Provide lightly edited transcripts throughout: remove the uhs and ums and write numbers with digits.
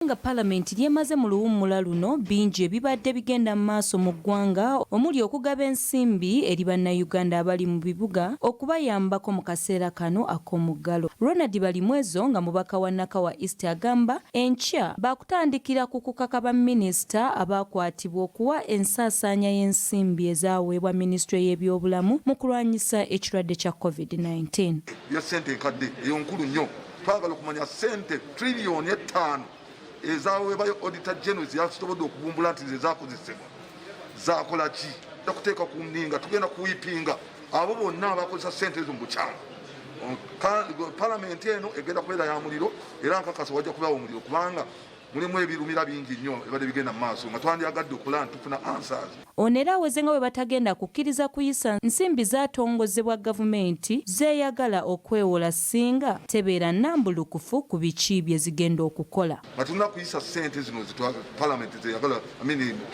Nga Parliament lyemaze mu luwummula luno bingi ebibadde bigenda mu maaso mu ggwanga omuli okugaba ensimbi eri bannayuganda abali mu bibuga okubayambako mu kaseera kano ak'omuggalo. Ronald Balimwezo nga mubaka wa Nakawa East agamba enkya bakutandikira ku kukaka baminisita abakwatibwa okuwa ensaasaanya y'ensimbi ezaweebwa Minisitule y'ebyobulamu mu kulwanyisa ekirwadde kya COVID-19. Ya ssente enkadde eyonkulu nnyo twagala okumanya ssente triliyoni 5 ezaweebwayo Auditor General yasobodde okubumbula nti zezakozesebwa zakola ki okuteeka ku nninga tugenda kuwipinga abo bonna abakozesa ssente ezo mu bukyamu. Palamenti eno egenda kubeera ya muliro era nkakasa wajja kubeerawo omuliro kubanga mulimu ebirumira bingi nnyo ebadde bigenda mu maaso nga twandyagadde okulaba tufuna answers. Ono era aweze nga bwe batagenda kukkiriza kuyisa nsimbi zatongozebwa gavumenti zeeyagala okwewola singa tebeera nnambulukufu ku biki bye zigenda okukola. Nga tulina kuyisa ssente zino palamenti zeyagala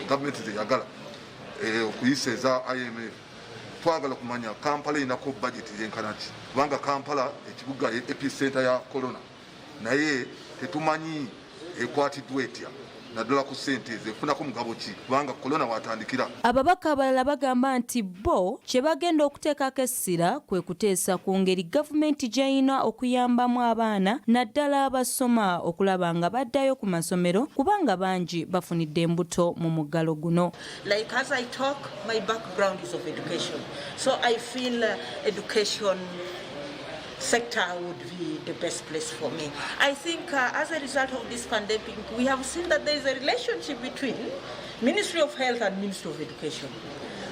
gavumenti zeyagala okuyisa eza IMF twagala kumanya Kampala inako budget yenkana ki kubanga Kampala ekibuga epicenter ya corona naye tetumanyi ekwatiddwa etya naddala ku ssente ezefunako mugabo ki kubanga corona watandikira. Ababaka abalala bagamba nti bo kye bagenda okuteekako essira kwe kuteesa ku ngeri gavumenti gy'erina okuyambamu abaana naddala abasoma okulaba nga baddayo ku masomero kubanga bangi bafunidde embuto mu muggalo guno. Like as I talk, my background is of education. So I feel education sector would be the best place for me. I think as a result of this pandemic, we have seen that there is a relationship between Ministry of Health and Ministry of Education.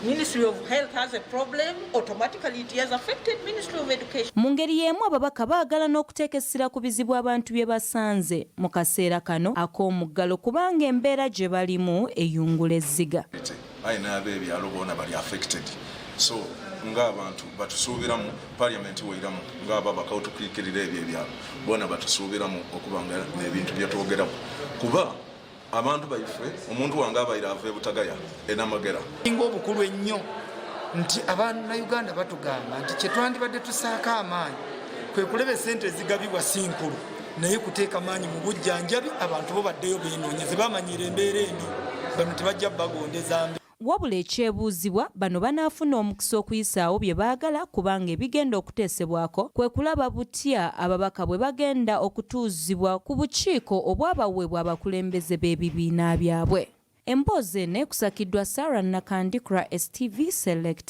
Ministry of Health has a problem, automatically it has affected Ministry of Education. Mu ngeri y'emu ababaka baagala n'okuteeka essira ku bizibu abantu bye basanze mu kaseera kano ak'omuggalo kubanga embeera gye balimu eyungula ezziga. Ayina ab'ebyalo boona bali affected. So ng'abantu batusuubiramu Parliament weeramu ng'ababaka otukiikirira ebyo ebyalo boona batusuubiramu okubanga ebintu bye twogeramu kuba abantu baife omuntu wange abaire ava ebutagaya enamagera ingo obukulu ennyo nti Abannayuganda batugamba nti kye twandibadde tusaaka amaanyi kwe kuleba essente ezigabibwa si nkulu naye kuteeka maanyi mu bujjanjabi abantu bo baddeyo beenoonyeze bamanyira embeera eni bano tebajja bagondeza mbi. Wabula ekyebuuzibwa bano banaafuna omukisa okuyisaawo bye baagala kubanga ebigenda okuteesebwako kwe kulaba butya ababaka bwe bagenda okutuuzibwa ku bukiiko obwabaweebwa abakulembeze b'ebibiina byabwe. Emboozi eno ekusakiddwa Sarah Nakandikura, STV Select.